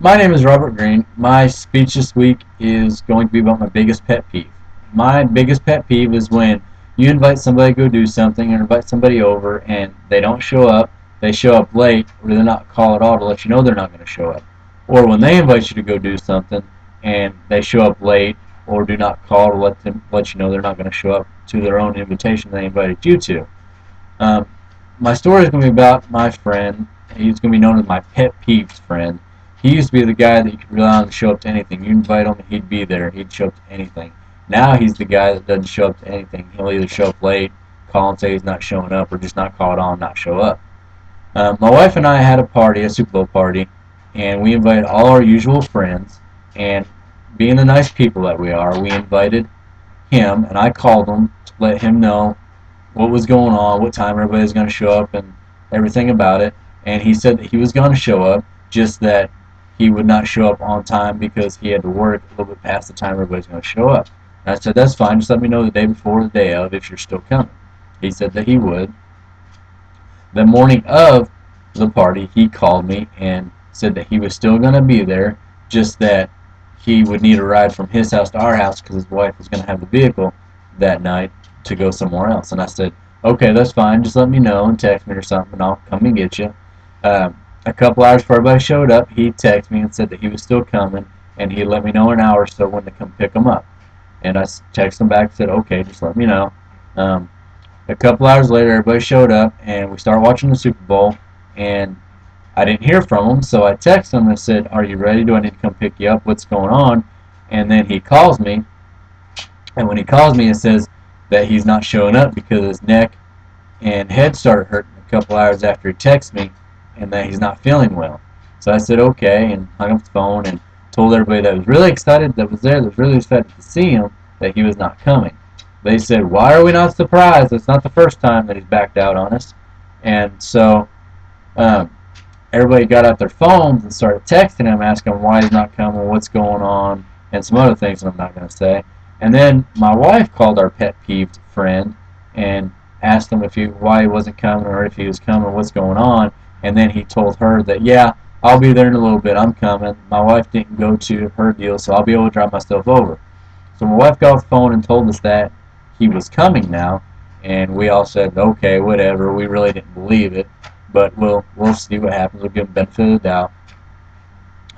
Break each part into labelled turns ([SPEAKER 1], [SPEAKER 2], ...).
[SPEAKER 1] My name is Robert Greene. My speech this week is going to be about my biggest pet peeve. My biggest pet peeve is when you invite somebody to go do something or invite somebody over and they don't show up, they show up late, or they're not call at all to let you know they're not going to show up. Or when they invite you to go do something and they show up late or do not call to let you know they're not going to show up to their own invitation they invited you to. Um, my story is going to be about my friend. He's going to be known as my pet peeves friend. He used to be the guy that you could rely on to show up to anything. You invite him, he'd be there. He'd show up to anything. Now he's the guy that doesn't show up to anything. He'll either show up late, call and say he's not showing up, or just not call at all and not show up. My wife and I had a party, a Super Bowl party, and we invited all our usual friends. And being the nice people that we are, we invited him, and I called him to let him know what was going on, what time everybody was going to show up, and everything about it. And he said that he was going to show up, just that he would not show up on time because he had to work a little bit past the time everybody's going to show up. And I said, that's fine, just let me know the day before or the day of if you're still coming. He said that he would. The morning of the party, he called me and said that he was still going to be there, just that he would need a ride from his house to our house because his wife was going to have the vehicle that night to go somewhere else. And I said, okay, that's fine. Just let me know and text me or something, and I'll come and get you. A couple hours before everybody showed up, he texted me and said that he was still coming, and he'd let me know in an hour or so when to come pick him up. And I texted him back and said, okay, just let me know. Um, a couple hours later, everybody showed up, and we started watching the Super Bowl, and I didn't hear from him, so I texted him and said, are you ready? Do I need to come pick you up? What's going on? And then he calls me, and when he calls me, it says that he's not showing up because his neck and head started hurting a couple hours after he texted me, and that he's not feeling well. So I said okay, and hung up the phone and told everybody that was really excited, that was there, that was really excited to see him, that he was not coming. They said, why are we not surprised? It's not the first time that he's backed out on us. And so um, everybody got out their phones and started texting him, asking him why he's not coming, what's going on, and some other things that I'm not going to say. And then my wife called our pet peeved friend and asked him why he wasn't coming or if he was coming, what's going on. And then he told her that, yeah, I'll be there in a little bit, I'm coming. My wife didn't go to her deal, so I'll be able to drive myself over. So my wife got off the phone and told us that he was coming now, and we all said, okay, whatever. We really didn't believe it, but we'll see what happens. We'll give him the benefit of the doubt.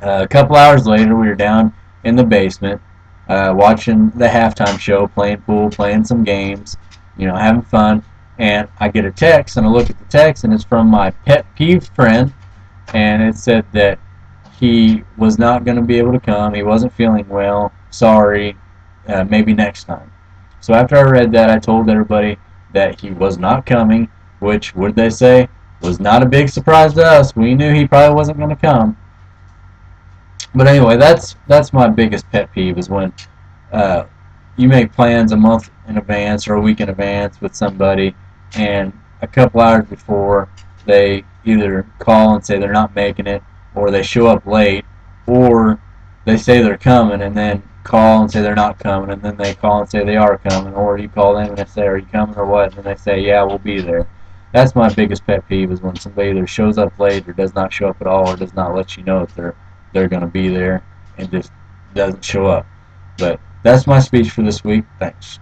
[SPEAKER 1] A couple hours later, we were down in the basement watching the halftime show, playing pool, playing some games, having fun. And I get a text, and I look at the text, and it's from my pet peeve friend, and it said that he was not going to be able to come. He wasn't feeling well. Sorry, maybe next time. So after I read that, I told everybody that he was not coming, which, what did they say? Was not a big surprise to us. We knew he probably wasn't going to come. But anyway, that's my biggest pet peeve is when uh, you make plans a month in advance or a week in advance with somebody, and a couple hours before they either call and say they're not making it, or they show up late, or they say they're coming and then call and say they're not coming, and then they call and say they are coming, or you call them and they say, are you coming or what? And then they say, yeah, we'll be there. That's my biggest pet peeve is when somebody either shows up late or does not show up at all or does not let you know if they're going to be there and just doesn't show up. But that's my speech for this week. Thanks.